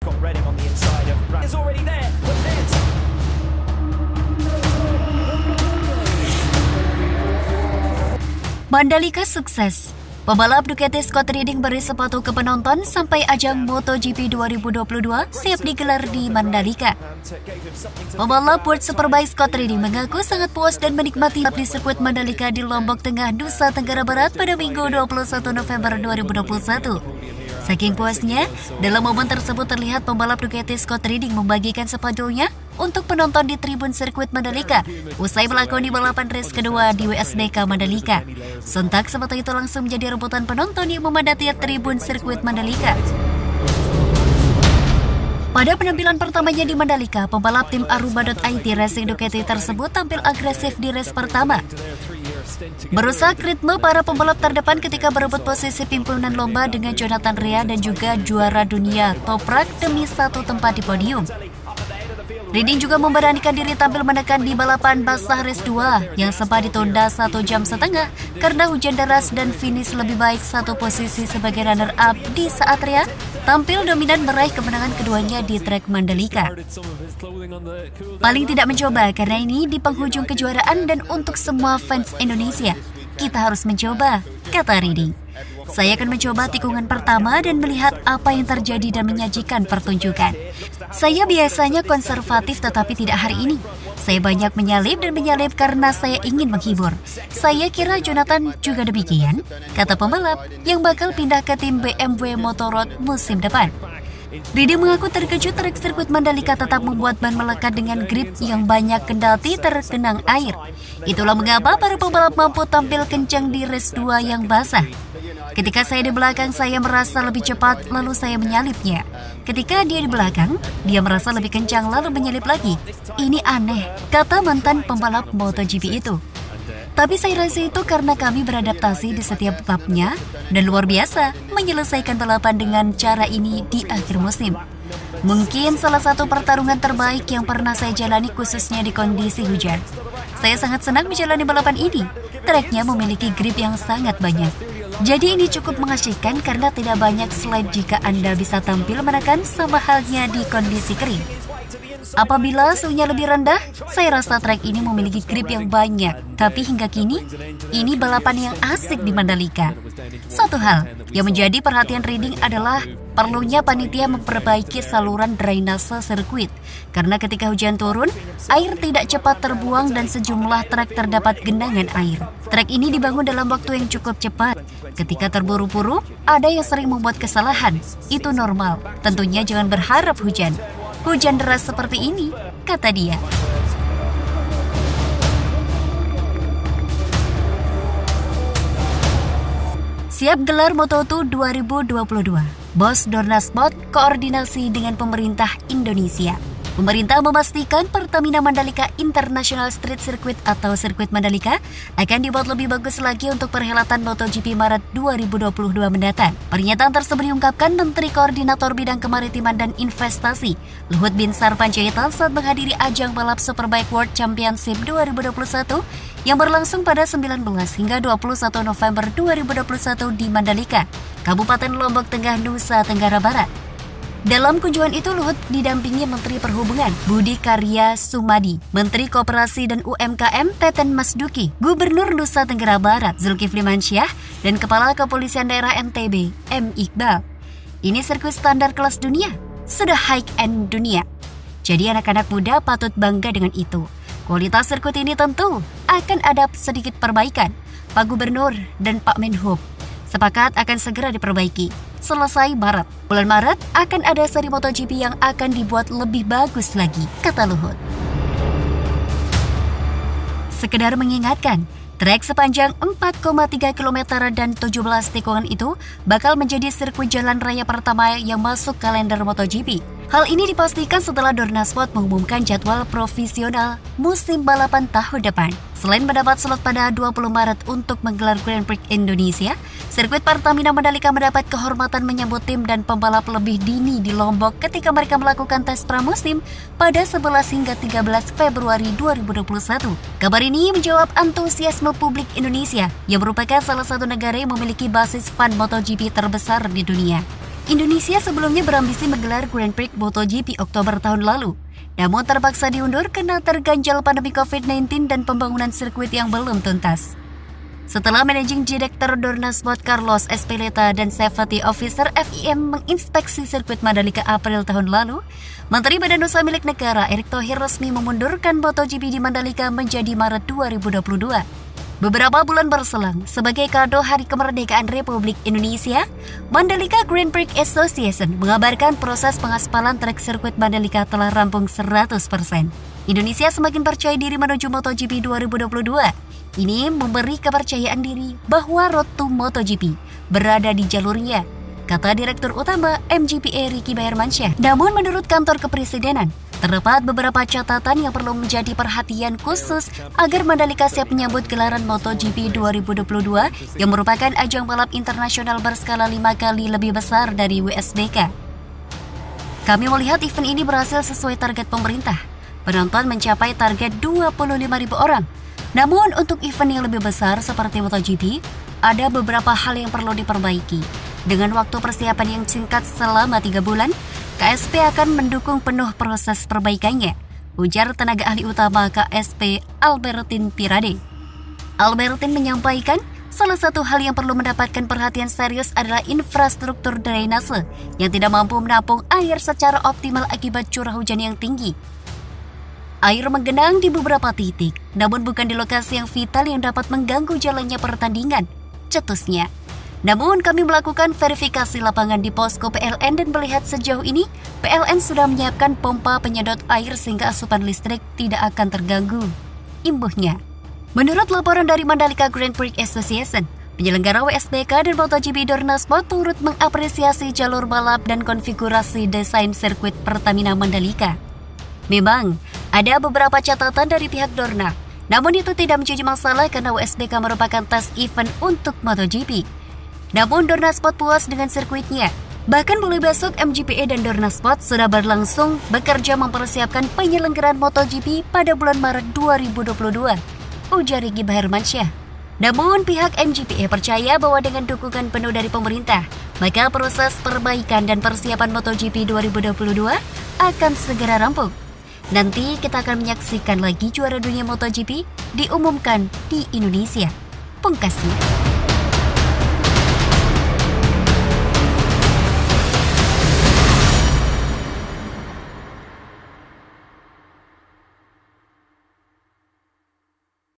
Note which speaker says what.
Speaker 1: Got Redding on the inside of Is already there, but there's
Speaker 2: Mandalika sukses. Pembalap Ducati Scott Redding beri sepatu ke penonton sampai ajang MotoGP 2022 siap digelar di Mandalika. Pembalap World Superbike Scott Redding mengaku sangat puas dan menikmati di sirkuit Mandalika di Lombok Tengah, Nusa Tenggara Barat pada Minggu 21 November 2021. Saking puasnya, dalam momen tersebut terlihat pembalap Ducati Scott Redding membagikan sepatunya untuk penonton di tribun sirkuit Mandalika usai melakoni balapan race kedua di WSBK Mandalika. Sontak sepatu itu langsung menjadi rebutan penonton yang memadati tribun sirkuit Mandalika. Pada penampilan pertamanya di Mandalika, pembalap tim Aruba.it Racing Ducati tersebut tampil agresif di race pertama. Merusak ritme para pembalap terdepan ketika berebut posisi pimpinan lomba dengan Jonathan Rea dan juga juara dunia Toprak demi satu tempat di podium. Redding juga memberanikan diri tampil menekan di balapan basah race 2 yang sempat ditunda 1 jam setengah karena hujan deras dan finish lebih baik satu posisi sebagai runner-up di saat Rea tampil dominan meraih kemenangan keduanya di trek Mandalika. Paling tidak mencoba karena ini di penghujung kejuaraan dan untuk semua fans Indonesia, kita harus mencoba, kata Redding. Saya akan mencoba tikungan pertama dan melihat apa yang terjadi dan menyajikan pertunjukan. Saya biasanya konservatif tetapi tidak hari ini. Saya banyak menyalip dan menyalip karena saya ingin menghibur. Saya kira Jonathan juga demikian, kata pembalap yang bakal pindah ke tim BMW Motorrad musim depan. Redding mengaku terkejut trek sirkuit Mandalika tetap membuat ban melekat dengan grip yang banyak kendati tergenang air. Itulah mengapa para pembalap mampu tampil kencang di race 2 yang basah. Ketika saya di belakang, saya merasa lebih cepat, lalu saya menyalipnya. Ketika dia di belakang, dia merasa lebih kencang, lalu menyalip lagi. Ini aneh, kata mantan pembalap MotoGP itu. Tapi saya rasa itu karena kami beradaptasi di setiap babnya dan luar biasa menyelesaikan balapan dengan cara ini di akhir musim. Mungkin salah satu pertarungan terbaik yang pernah saya jalani khususnya di kondisi hujan. Saya sangat senang menjalani balapan ini. Treknya memiliki grip yang sangat banyak. Jadi ini cukup mengasihkan karena tidak banyak slide jika Anda bisa tampil menekan sama halnya di kondisi kering. Apabila suhunya lebih rendah, saya rasa trek ini memiliki grip yang banyak. Tapi hingga kini, ini balapan yang asik di Mandalika. Satu hal yang menjadi perhatian Redding adalah perlunya panitia memperbaiki saluran drainase sirkuit. Karena ketika hujan turun, air tidak cepat terbuang dan sejumlah trek terdapat genangan air. Trek ini dibangun dalam waktu yang cukup cepat. Ketika terburu-buru, ada yang sering membuat kesalahan. Itu normal. Tentunya jangan berharap hujan. Hujan deras seperti ini, kata dia. Siap gelar Moto2 2022. Bos Dorna Sport koordinasi dengan pemerintah Indonesia. Pemerintah memastikan Pertamina Mandalika International Street Circuit atau sirkuit Mandalika akan dibuat lebih bagus lagi untuk perhelatan MotoGP Maret 2022 mendatang. Pernyataan tersebut diungkapkan Menteri Koordinator Bidang Kemaritiman dan Investasi Luhut Binsar Panjaitan saat menghadiri ajang balap Superbike World Championship 2021 yang berlangsung pada 19 hingga 21 November 2021 di Mandalika, Kabupaten Lombok Tengah, Nusa Tenggara Barat. Dalam kunjungan itu, Luhut didampingi Menteri Perhubungan Budi Karya Sumadi, Menteri Koperasi dan UMKM Teten Masduki, Gubernur Nusa Tenggara Barat Zulkifli Mansyah, dan Kepala Kepolisian Daerah NTB M. Iqbal. Ini sirkuit standar kelas dunia, sudah high-end dunia. Jadi anak-anak muda patut bangga dengan itu. Kualitas sirkuit ini tentu akan ada sedikit perbaikan. Pak Gubernur dan Pak Menhub sepakat akan segera diperbaiki. Selesai Maret. Bulan Maret akan ada seri MotoGP yang akan dibuat lebih bagus lagi, kata Luhut. Sekedar mengingatkan, trek sepanjang 4,3 km dan 17 tikungan itu bakal menjadi sirkuit jalan raya pertama yang masuk kalender MotoGP. Hal ini dipastikan setelah Dorna Sport mengumumkan jadwal profesional musim balapan tahun depan. Selain mendapat slot pada 20 Maret untuk menggelar Grand Prix Indonesia, sirkuit Pertamina Mandalika mendapat kehormatan menyambut tim dan pembalap lebih dini di Lombok ketika mereka melakukan tes pramusim pada 11 hingga 13 Februari 2021. Kabar ini menjawab antusiasme publik Indonesia yang merupakan salah satu negara yang memiliki basis fan MotoGP terbesar di dunia. Indonesia sebelumnya berambisi menggelar Grand Prix MotoGP Oktober tahun lalu, namun terpaksa diundur karena terganjal pandemi COVID-19 dan pembangunan sirkuit yang belum tuntas. Setelah Managing Director Dorna Sport Carlos Espeleta dan Safety Officer FIM menginspeksi sirkuit Mandalika April tahun lalu, Menteri Badan Usaha Milik Negara Erick Thohir resmi memundurkan MotoGP di Mandalika menjadi Maret 2022. Beberapa bulan berselang, sebagai kado Hari Kemerdekaan Republik Indonesia, Mandalika Grand Prix Association mengabarkan proses pengaspalan trek sirkuit Mandalika telah rampung 100%. Indonesia semakin percaya diri menuju MotoGP 2022. Ini memberi kepercayaan diri bahwa Road to MotoGP berada di jalurnya, kata Direktur Utama MGPA Ricky Bahermansyah. Namun menurut kantor kepresidenan, terdapat beberapa catatan yang perlu menjadi perhatian khusus agar Mandalika siap menyambut gelaran MotoGP 2022 yang merupakan ajang balap internasional berskala 5 kali lebih besar dari WSBK. Kami melihat event ini berhasil sesuai target pemerintah. Penonton mencapai target 25.000 orang. Namun untuk event yang lebih besar seperti MotoGP, ada beberapa hal yang perlu diperbaiki. Dengan waktu persiapan yang singkat selama 3 bulan, KSP akan mendukung penuh proses perbaikannya, ujar tenaga ahli utama KSP Albertin Pirade. Albertin menyampaikan, salah satu hal yang perlu mendapatkan perhatian serius adalah infrastruktur drainase yang tidak mampu menampung air secara optimal akibat curah hujan yang tinggi. Air menggenang di beberapa titik, namun bukan di lokasi yang vital yang dapat mengganggu jalannya pertandingan, cetusnya. Namun kami melakukan verifikasi lapangan di posko PLN dan melihat sejauh ini PLN sudah menyiapkan pompa penyedot air sehingga asupan listrik tidak akan terganggu, imbuhnya. Menurut laporan dari Mandalika Grand Prix Association, penyelenggara WSBK dan MotoGP Dorna Sport turut mengapresiasi jalur balap dan konfigurasi desain sirkuit Pertamina Mandalika. Memang, ada beberapa catatan dari pihak Dorna, namun itu tidak menjadi masalah karena WSBK merupakan tes event untuk MotoGP. Namun Dorna Sport puas dengan sirkuitnya. Bahkan mulai besok MGPA dan Dorna Sport sudah berlangsung bekerja mempersiapkan penyelenggaraan MotoGP pada bulan Maret 2022, ujar Ricky Bahermansyah. Namun pihak MGPA percaya bahwa dengan dukungan penuh dari pemerintah, maka proses perbaikan dan persiapan MotoGP 2022 akan segera rampung. Nanti kita akan menyaksikan lagi juara dunia MotoGP diumumkan di Indonesia, pungkasnya.